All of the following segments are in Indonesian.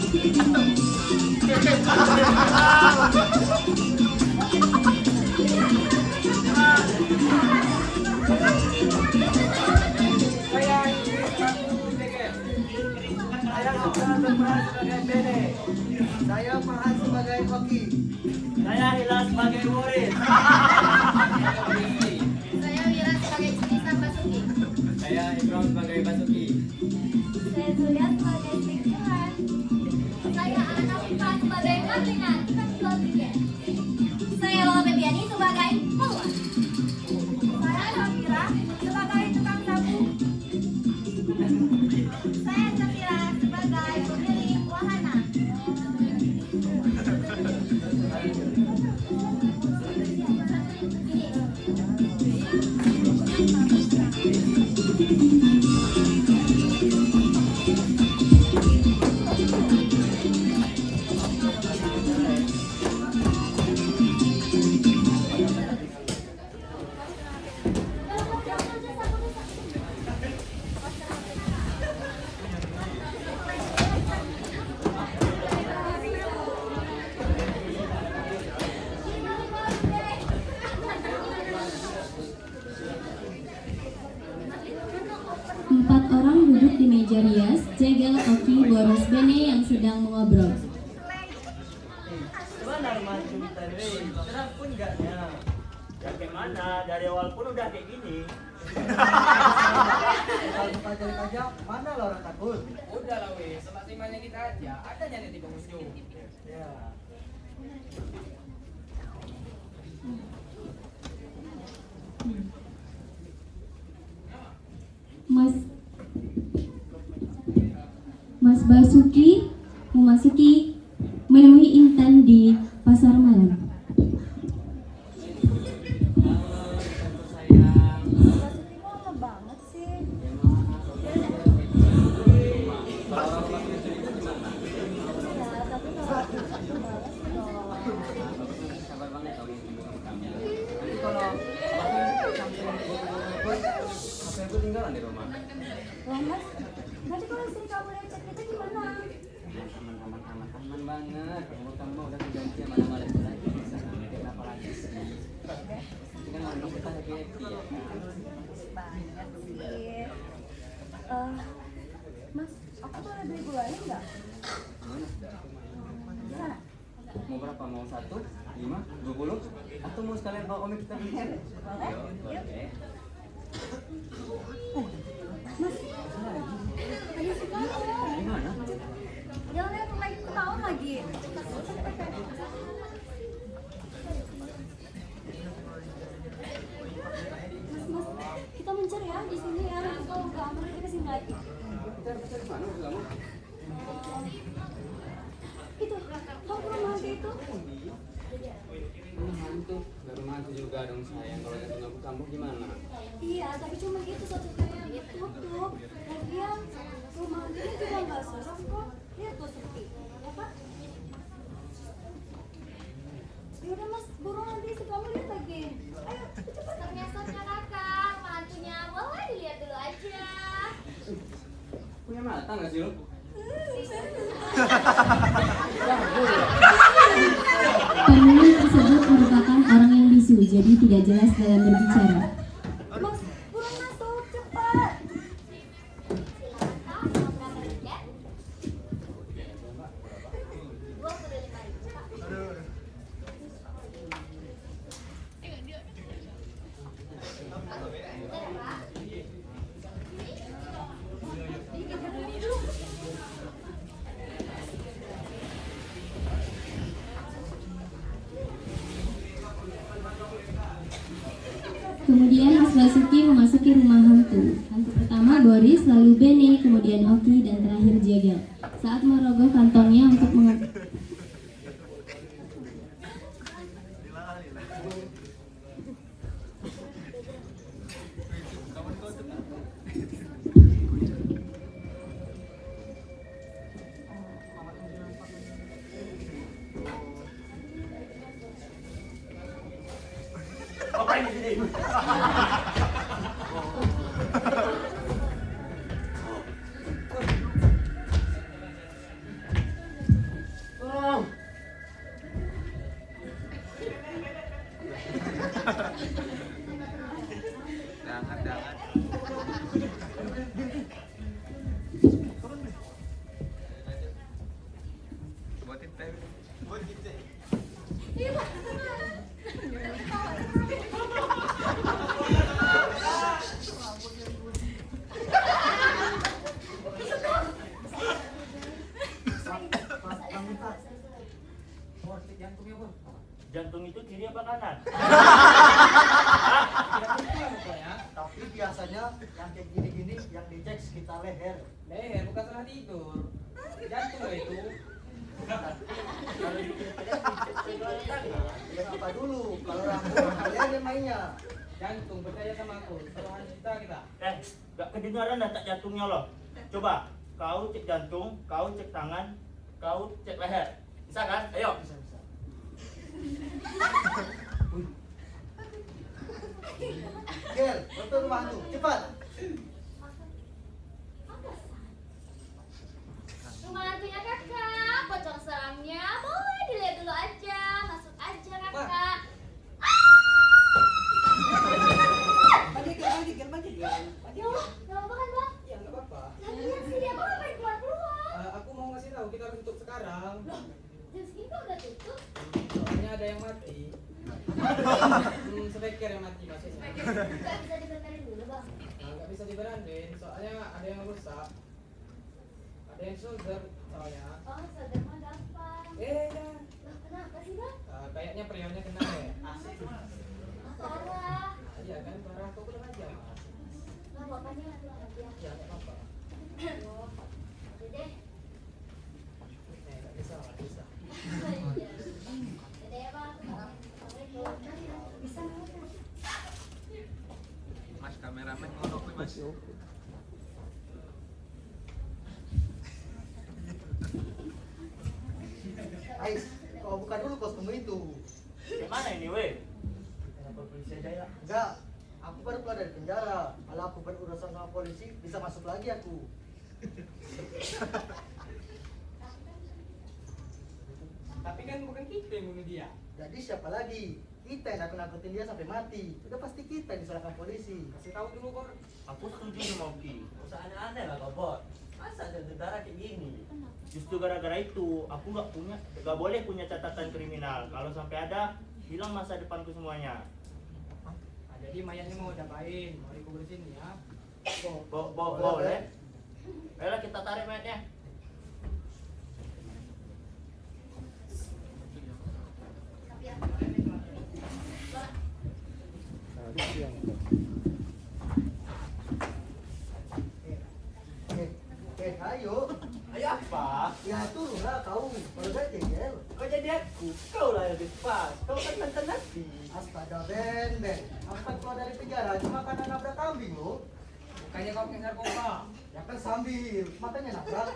Saya Farhan sebagai Oki. Saya Hilal sebagai murid. Saya Wira sebagai istri sang Basuki. Saya Ibram sebagai Basuki. Saya Zulia sebagai istri Johan. Saya Anak Ipa sebagai Marlina. Saya Lola Bebiani sebagai Pulwa. Saya Safira sebagai tukang sapu. Saya Safira sebagai pemilik wahana. Empat orang duduk di meja rias, Jegel, Oki, Boros, Bene yang sedang mengobrol. Gimana rumah kita nih? Terang pun enggaknya. Ya gimana? Dari awal pun udah kayak gini. Kalau kita cari aja, mana lah orang takut? Udah lah weh, semaksimalnya kita aja. Ada nyari di pengunjung. Ya. Mas Basuki memasuki menemui Intan di pasar malam. Nanti kalau HP aku tinggalan di rumah. Wah mas, nanti kalau istri kamu lecet kita gimana? Aman banget. Kamu udah keganti sama nama lagi. Bisa bikin apa lagi sih? Ini kan orang kita happy ya. Banyak sih. Mas, aku boleh beli gulanya nggak? Mana? Sana. Mau berapa? Mau 1, 5, 20? Atau mau sekalian bawa komik kita beli? Boleh? Yuk. Mas, ada si kamu. Gimana? Jangan lihat lagi ketahuan lagi. Mas, kita mencari ya di sini ya. Kalau nggak aman kita kesini lagi. Kita di mana maksud kamu? Itu, kamu rumah hantu itu? Rumah hantu. Gak rumah hantu juga dong sayang. Kalau yang tinggal kampung gimana? Iya, tapi cuma itu satu-satunya yang ditutup. Lagian rumah hantunya juga nggak serem kok. Lihat tuh sepi, ya Pak? Yaudah mas, buruan nanti istri kamu lihat lagi. Ayo, cepat. Ternyata kakak, mantunya boleh dilihat dulu aja. Punya mata nggak sih lo? Penghuni tersebut merupakan orang yang bisu, jadi tidak jelas dalam berbicara. Mas, buruan masuk, cepat. Silakan kak, mau berapa tiket? 25.000 kak. Kemudian Mas Basuki memasuki rumah hantu. Hantu pertama Boris, lalu Bene, kemudian Oki, dan terakhir Jegel. Saat merogoh kantongnya untuk Apa ini sini? tangan. Tidak tentu ya pokoknya. Tapi biasanya yang kayak gini-gini yang dicek sekitar leher. Leher bukan salah tidur. Jantung lo itu. Kalau dicek tangan. Ya apa dulu? Kalau rambut kalian yang mainnya. Jantung percaya sama aku. Taruhan kita. Gak kedengaran dah tak jantungnya lo. Coba, kau cek jantung, kau cek tangan, kau cek leher. Bisa kan? Ayo. Bisa. Gel, betul rumah hantu, cepat. Rumah hantunya kakak, pocong seramnya boleh dilihat dulu aja. Masuk aja kakak. Bagi. Ya Allah, gak apa-apa kan bang? Iya nggak apa-apa. Lagian sih dia mau ngapain keluar-keluar? Aku mau ngasih tahu kita harus tutup sekarang. Jam segini kok udah tutup? Soalnya ada yang mati. Spekir yang mati maksudnya. Gak bisa dibenerin dulu bang. Nah, nggak bisa diberandain, soalnya ada yang rusak. Ada yang solder soalnya. Oh, sadar mah gampang. Ya. Lah kenapa sih bang? Kayaknya freonnya kena ya. Parah. Iya kan, parah. Kok pulang aja mas? Lah bapaknya nggak pulang aja. Ya nggak apa-apa. Oh, udah deh. Nggak bisa. Iya. Udah ya bang. Assalamualaikum. Bisa nggak? Mas kameramen ngolok nih mas. Ais, kau buka dulu kostum itu. Gimana ini weh? Kenapa polisi aja ya? Enggak, aku baru keluar dari penjara. Kalau aku berurusan sama polisi, bisa masuk lagi aku. Tapi kan bukan kita yang bunuh dia. Jadi siapa lagi? Kita yang nakut-nakutin dia sampai mati. Udah pasti kita yang disalahkan polisi. Kasih tahu dulu kok. Aku setuju sama Oki. Usah aneh-aneh lah kau bot. Masa ada darah kayak gini? Justru gara-gara itu, aku nggak boleh punya catatan kriminal. Kalau sampai ada, hilang masa depanku semuanya. Nah, jadi mayatnya mau diapain? Mau dikubur sini ya? Boleh. Ayolah kita tarik mayatnya. Ayo. Ayo apa? Ya turunlah kau. Kalau gak jengkel. Kau jadi aku, kau lah yang lebih pas. Kau kan mantan napi. Astaga, Ben. Aku kan keluar dari penjara cuma karena nabrak kambing lo. Bukannya kau pengen narkoba? Ya kan sambil, makanya nabrak.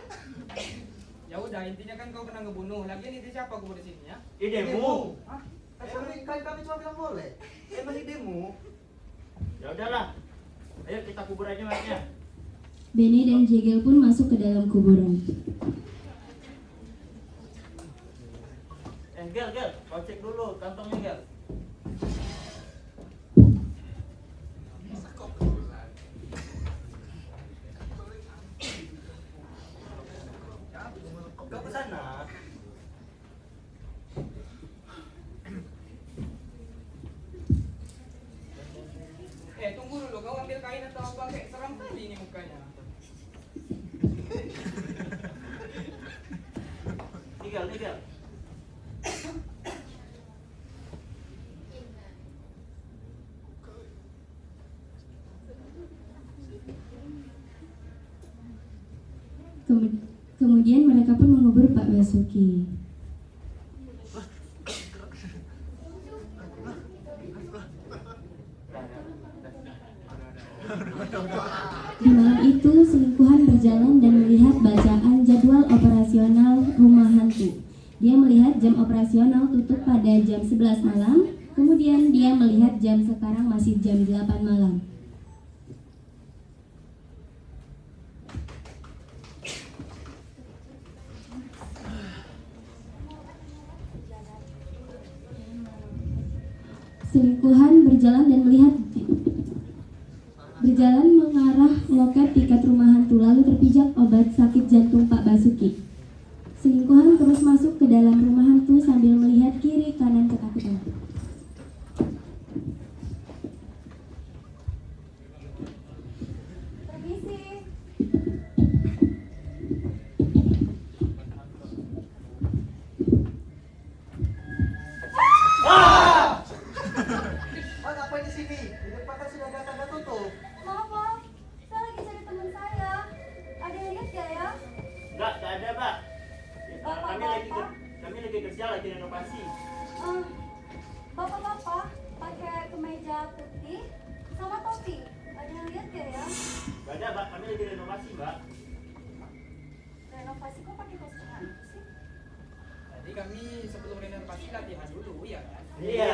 Ya udah, intinya kan kau pernah ngebunuh. Lagian itu siapa kubur di sini ya? Idemu. Hah? Kami cuma bilang boleh. Emang idemu? Ya udahlah. Ayo kita kubur aja mayatnya. Bene dan Jegel pun masuk ke dalam kuburan. Gel, kau cek dulu kantongnya Gel. Kau ke sana? Tunggu dulu, kau ambil kain atau apa? Kayak seram kali ini mukanya. Tinggal. Kemudian mereka pun mengubur Pak Basuki. Di malam itu, selingkuhan berjalan dan melihat bacaan jadwal operasional rumah hantu. Dia melihat jam operasional tutup pada jam 11 malam, kemudian dia melihat jam sekarang masih jam 8 malam. Selingkuhan berjalan mengarah loket tiket rumah hantu lalu terpijak obat sakit jantung Pak Basuki. Selingkuhan terus masuk ke dalam rumah hantu sambil melihat kiri kanan ketakutan. Permisi. sini. Di depan kan sudah ada tanda tutup. Maaf, Pak. Saya lagi cari teman saya. Ada yang lihat gak ya? Enggak ada, Pak. Bapak. Kami lagi kerja, lagi renovasi. Bapak-bapak pakai kemeja putih sama topi. Ada yang lihat gak ya? Enggak ada, Mbak. Kami lagi renovasi, Mbak. Renovasi kok pakai kostuman sih? Tadi kami sebelum renovasi latihan dulu ya kan? Iya.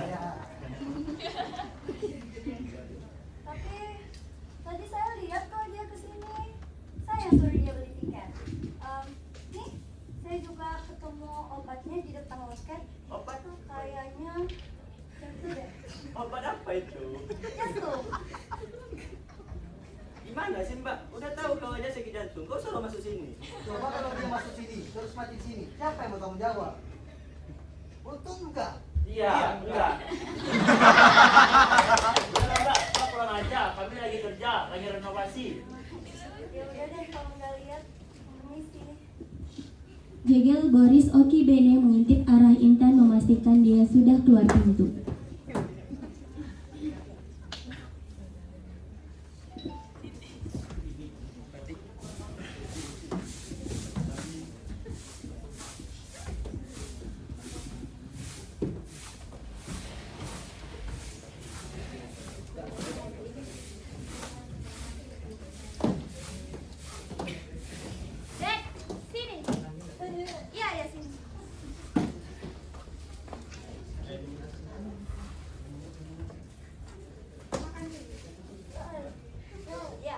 Ya. Tapi tadi saya lihat kok dia kesini. Saya yang suruh dia beli tiket. Nih, saya juga ketemu obatnya di depan loket. Obat? Itu kayaknya jantung deh. Obat apa itu? Jantung. Gimana sih Mbak? Udah tahu kalau aja sakit jantung, kok selalu masuk sini? Coba kalau dia masuk sini, terus mati di sini, siapa yang bertanggung jawab? Untung enggak. Iya, enggak. Udah, Mbak. Mbak pulang aja. Kami lagi kerja, lagi renovasi. Ya udah deh kalau nggak lihat permisi. Jegel Boris Oki Bene mengintip arah Intan memastikan dia sudah keluar pintu. Dek, sini. Iya, ya sini. Makan dulu. Ya.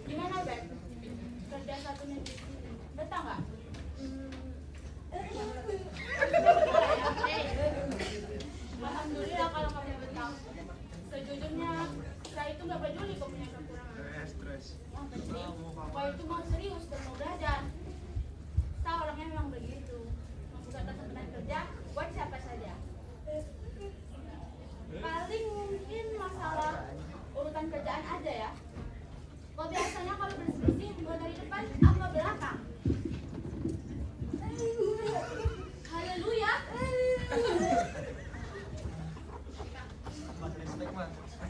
Gimana, Beb? Kerja satunya di sini. Betah nggak? Alhamdulillah kalau kamu betah. Sejujurnya, saya itu nggak peduli kau punya kekurangan. Yang penting, kau itu mau serius dan mau belajar. Tahu orangnya memang begitu. Membuka kesempatan kerja buat siapa saja. Paling mungkin masalah urutan kerjaan aja ya. Kau biasanya kalau bersih-bersih mulai dari depan apa belakang? Haleluya.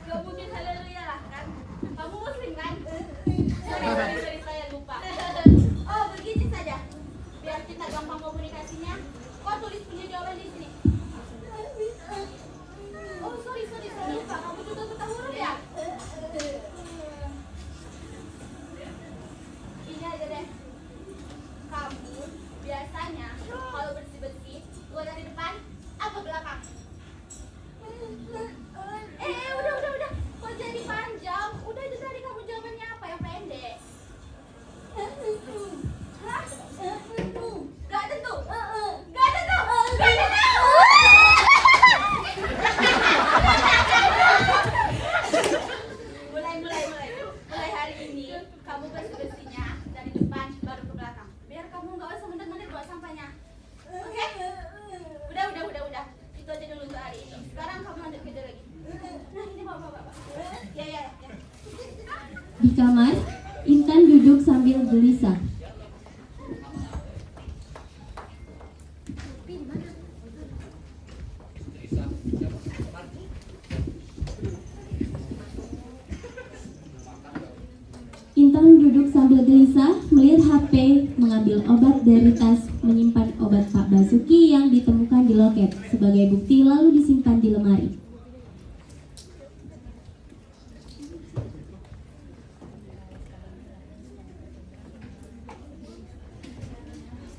Gak mungkin haleluya lah kan? Kamu muslim kan? Sorry, saya lupa. Oh, begini saja. Biar kita gampang komunikasinya, kau tulis punya jawaban di sini. Oh, sorry, saya lupa. Kamu juga buta huruf ya? Ini aja deh. Kamu biasanya kalau bersih-bersih, keluar dari depan apa belakang? Udah. Kok jadi panjang? Udah itu tadi kamu jawabannya apa yang pendek? Hah? Gak tentu. Mulai hari ini kamu bersih-bersihnya dari depan baru ke belakang. Biar kamu nggak usah mendekat buat sampahnya. Oke? Udah. Itu aja dulu untuk hari ini. Sekarang kamu lanjut kerja lagi. Nah, ini bawa. Ya. Di kamar, Intan duduk sambil gelisah. Intan duduk sambil gelisah, melihat HP, mengambil obat dari tas, menyimpan obat Pak Basuki yang ditemukan di loket sebagai bukti lalu disimpan di lemari.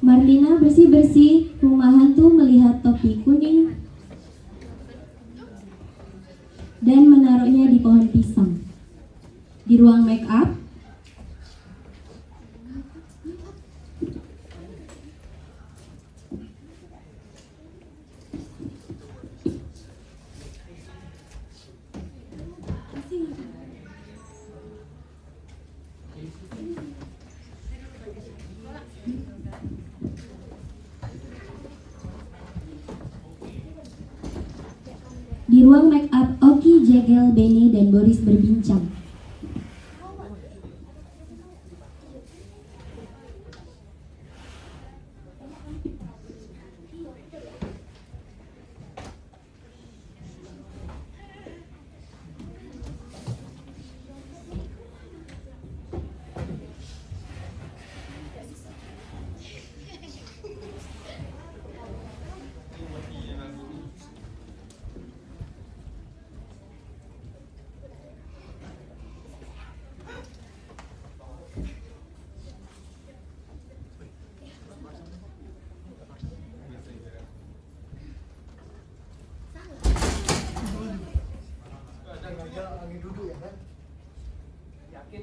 Marlina bersih-bersih rumah hantu melihat topi kuning dan menaruhnya di pohon pisang. Di ruang make up, di ruang make up, Oki, Jegel, Bene, dan Boris berbincang.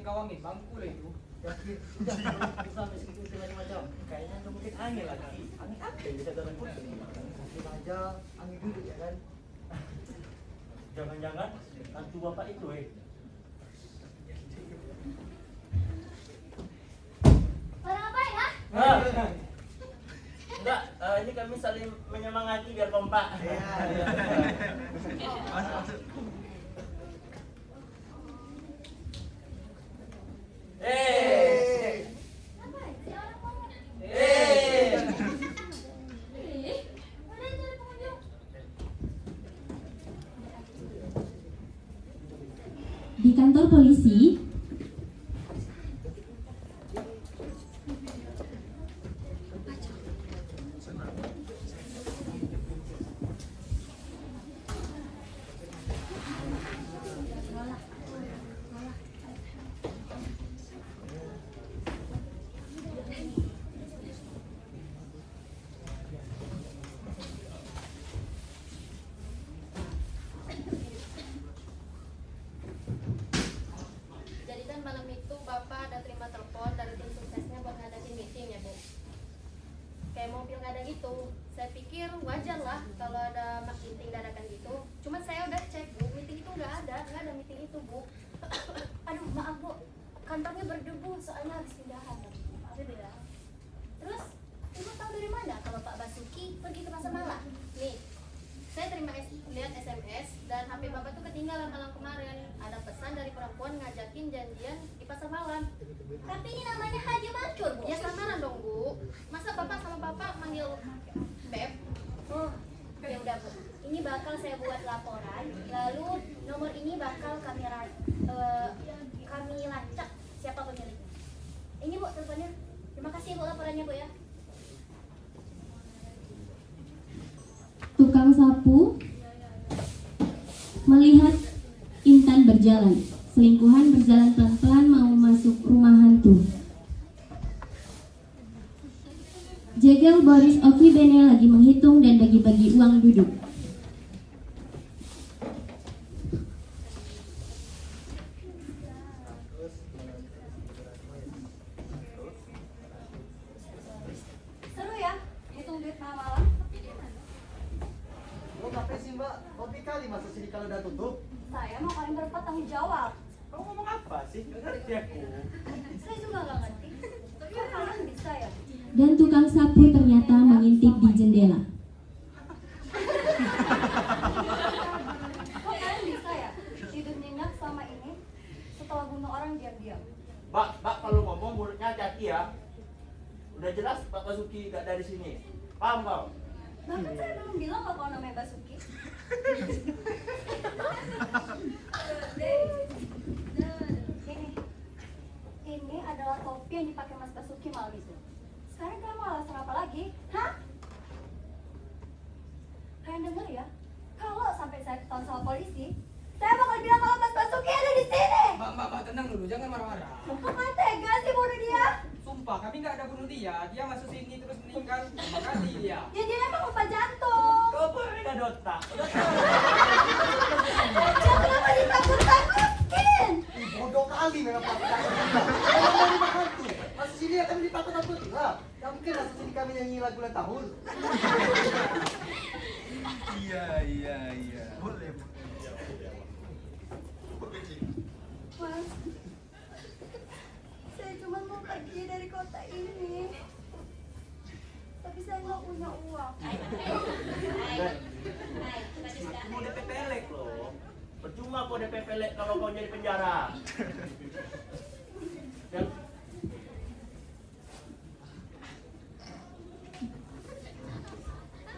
kau ambil bangku lah itu. Yakin? Udah sampai segitu macam-macam. Kayaknya nggak mungkin angin lagi. Angin apa yang bisa dalam kursi? Yakin aja, angin dulu ya kan? Jangan-jangan hantu bapak itu Pada ngapain, ha? Enggak, ini kami saling menyemangati biar kompak. Iya. Ngapain sih orang ngomong? Udah cari pengunjung. Di kantor polisi, Jadi kan malam itu Bapak ada terima telepon dari tim suksesnya buat ngadain meeting ya Bu. Kayak mau pilkada gitu. Saya pikir wajar lah kalau ada meeting dadakan gitu. Cuma saya udah cek Bu, meeting itu nggak ada meeting itu Bu. Aduh, maaf Bu. Kantornya berdebu soalnya habis pindahan. Maaf ya. Terus Ibu tahu dari mana kalau Pak Basuki pergi ke pasar malam? Nih, saya lihat SMS dan HP Bapak tuh ketinggalan malam kemarin. Ada pesan dari perempuan ngajakin janjian di pasar malam. Tapi ini namanya Haji Mancur, Bu. Ya samaran dong Bu. Masa Bapak sama Bapak manggil Beb? Oh, ya udah Bu. Ini bakal saya buat laporan. Lalu nomor ini bakal kami lacak siapa pemiliknya. Ini Bu teleponnya. Terima kasih Bu laporannya Bu ya. tukang sapu melihat Intan berjalan. Selingkuhan berjalan pelan-pelan mau masuk rumah hantu. Jegel Boris Oki Bene lagi menghitung dan bagi-bagi uang duduk. Seru ya, hitung duit malam-malam. Lo ngapain sih mbak? Kopi kali masuk sini kalau udah tutup. Saya mau kalian berempat tanggung jawab. Kamu ngomong apa sih? Nggak ngerti aku. Saya juga nggak ngerti. Kok kalian bisa ya? Dan tukang sapu ternyata mengintip di jendela. Kok kalian bisa ya? Tidur nyenyak selama ini setelah bunuh orang diam-diam. Mbak, kalau ngomong mulutnya hati-hati ya. Udah jelas Pak Basuki gak dari sini. Paham kau? Bahkan saya belum bilang kok kalau namanya Basuki. Ini adalah topi yang dipakai Mas Basuki malam itu. Sekarang kalian mau alasan apa lagi? Hah? Kalian denger ya? Kalau sampai saya ketahuan sama polisi, saya bakal bilang kalau Mas Basuki ada di sini. Mbak, tenang dulu, jangan marah-marah. Kok kalian tega sih bunuh dia? Sumpah, kami nggak ada bunuh dia. Dia masuk sini terus meninggal. Terima kasih dia. Ya dia emang lupa jantung. Kau pun gak ada otak. Ya kenapa ditakut-takutin? Ih, bodoh kali memang Pak. Kalau dari hantu, masuk sini ya kami ditakut-takutin lah. Gak mungkin masuk sini kami nyanyi lagu ulang tahun. Iya. Boleh. Mas, saya cuma mau pergi dari kota ini. Tapi saya nggak punya uang. Aku mau DP pelek loh. Percuma kau DP pelek kalau kau jadi penjara. Dan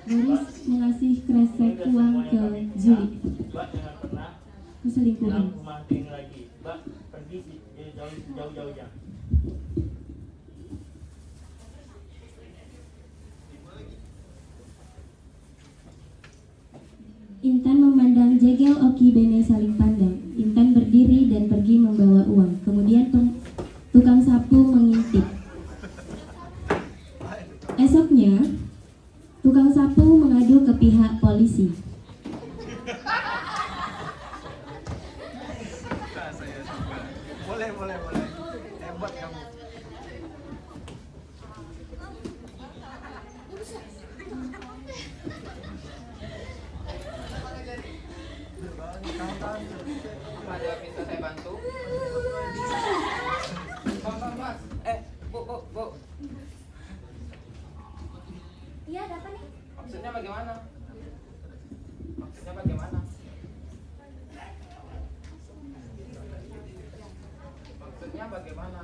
Boris mengasih kresek uang ke Juli. Mbak jangan pernah Keselingkuhan. bilang rumah ting lagi. Mbak pergi jauh-jauhnya. Intan memandang Jegel Oki Bene saling pandang. Intan berdiri dan pergi membawa uang. Kemudian tukang sapu mengintip. Esoknya, tukang sapu mengadu ke pihak polisi. Saya suka. Boleh. Maksudnya bagaimana? Maksudnya bagaimana?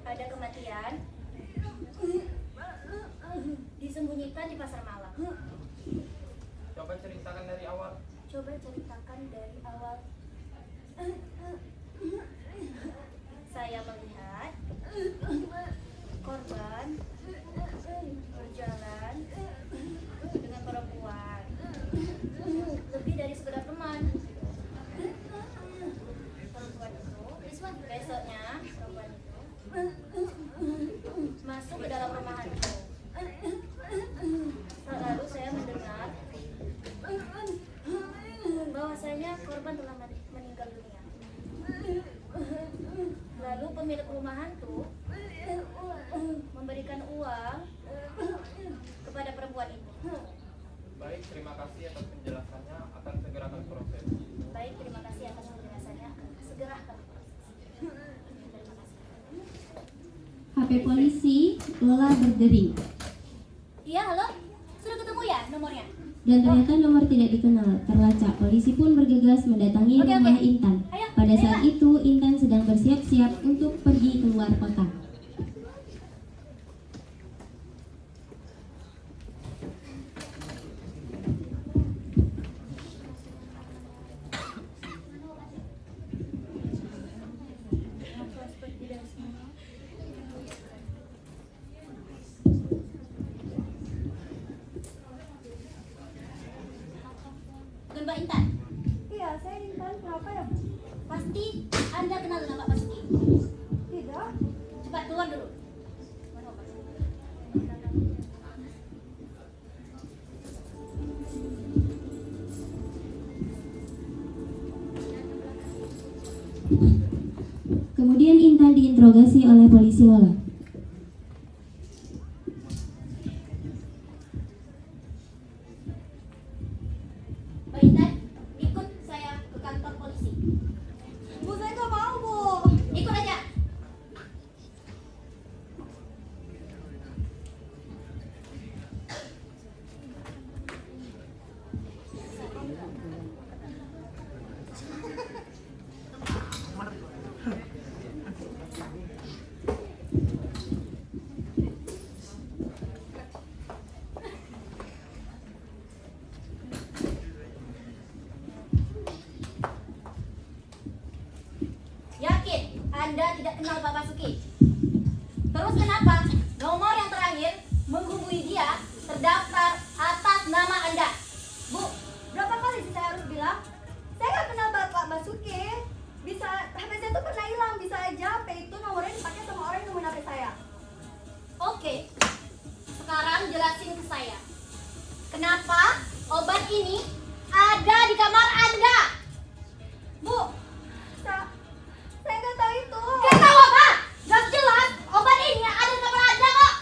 Ada kematian disembunyikan di pasar malam. Coba ceritakan dari awal. Coba ceritakan dari awal. Saya melihat korban berjalan dengan perempuan, lebih dari sekedar teman. Perempuan itu besoknya perempuan itu masuk ke dalam rumahan itu. Lalu saya mendengar bahwasanya korban telah meninggal dunia. Lalu pemilik rumahan itu memberikan uang kepada perempuan itu. Baik, terima kasih atas penjelasannya. Akan segera akan proses. Baik, terima kasih atas penjelasannya. Segera akan proses. Terima kasih. HP polisi Lola berdering Iya, halo? Sudah ketemu ya nomornya? dan ternyata nomor tidak dikenal terlacak. Polisi pun bergegas mendatangi Oke. rumah Intan. Ayo, Pada ayo, saat Pak. itu Intan sedang bersiap-siap untuk pergi keluar kota. Dengan Mbak Intan? Iya, saya Intan. Kenapa ya, Bu? Pasti Anda kenal dengan Pak Basuki? Tidak. Cepat keluar dulu. Mana Pak Basuki? Kemudian Intan diinterogasi oleh polisi Lola. Mbak Intan, ikut saya ke kantor polisi. Bu, saya nggak mau, Bu. Ikut aja. Yakin Anda tidak kenal Pak Basuki? Terus kenapa nomor yang terakhir menghubungi dia terdaftar atas nama Anda? Bu, berapa kali sih saya harus bilang? Saya nggak kenal Bapak Basuki. Bisa, HP saya tuh pernah hilang. Bisa aja HP itu nomornya dipakai sama orang yang nemuin HP saya. Oke, sekarang jelasin ke saya. Kenapa obat ini ada di kamar Anda? Bu, saya nggak tahu itu. Gak tahu apa? Jelas obat ini ada di kamar Anda kok.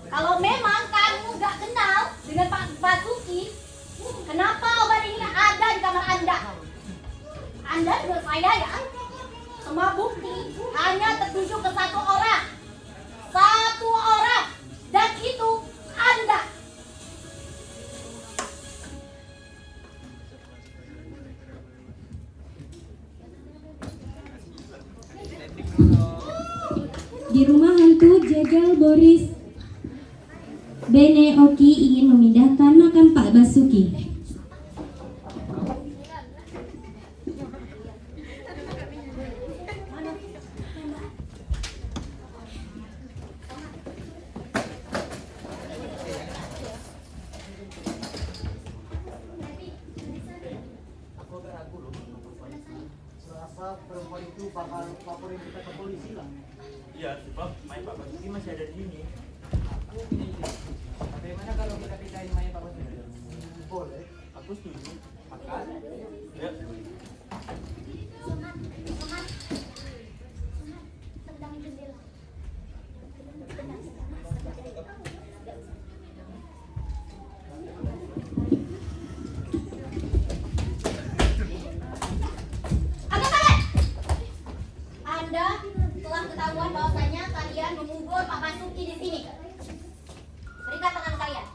Kalau memang kamu gak kenal dengan Pak Basuki, kenapa obat ini ada di kamar Anda? Anda dengar saya ya? Semua bukti hanya tertuju ke satu orang. Satu orang. Dan itu Anda. Di rumah hantu Jegal Boris Bene Oki ingin memindahkan makam Pak Basuki. Aku ragu loh. Serasa perempuan itu bakal laporin kita ke polisi lah. Iya, sebab Pak Basuki masih ada di sini. Aku punya ide. Bagaimana kalau kita pindahin mayat Pak Basuki? Boleh. Aku setuju. Makan? Ya. Tendang jendela. Angkat tangan. Anda telah ketahuan bahwasanya kalian mengubur Pak Basuki di sini. Berikan tangan kalian.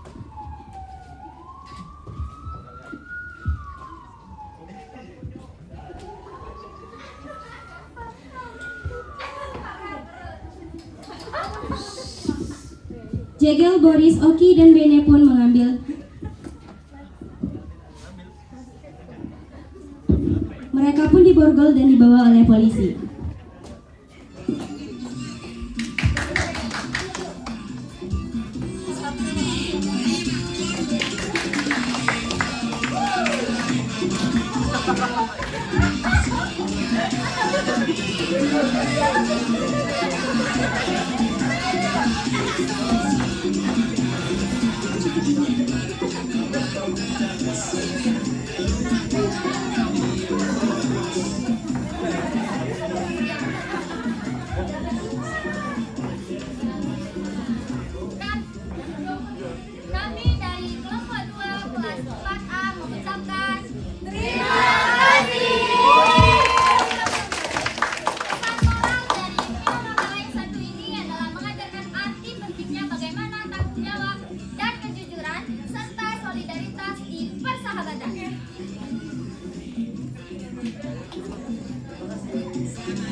Jegel, Boris, Oki, dan Bene pun mengambil. Mereka pun diborgol dan dibawa oleh polisi. Kami dari kelompok 2 kelas 4A mengucapkan terima kasih. Pesan moral dari film makalah yang satu ini adalah mengajarkan arti pentingnya bagaimana tanggung jawab dan kejujuran serta solidaritas di persahabatan.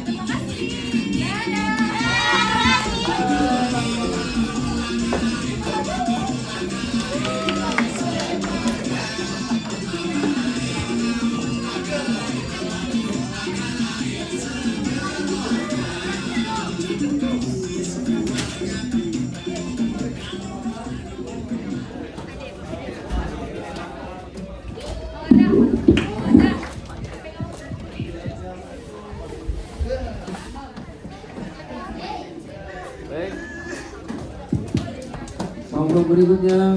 Terima kasih. Dadah. Baik. Kelompok berikutnya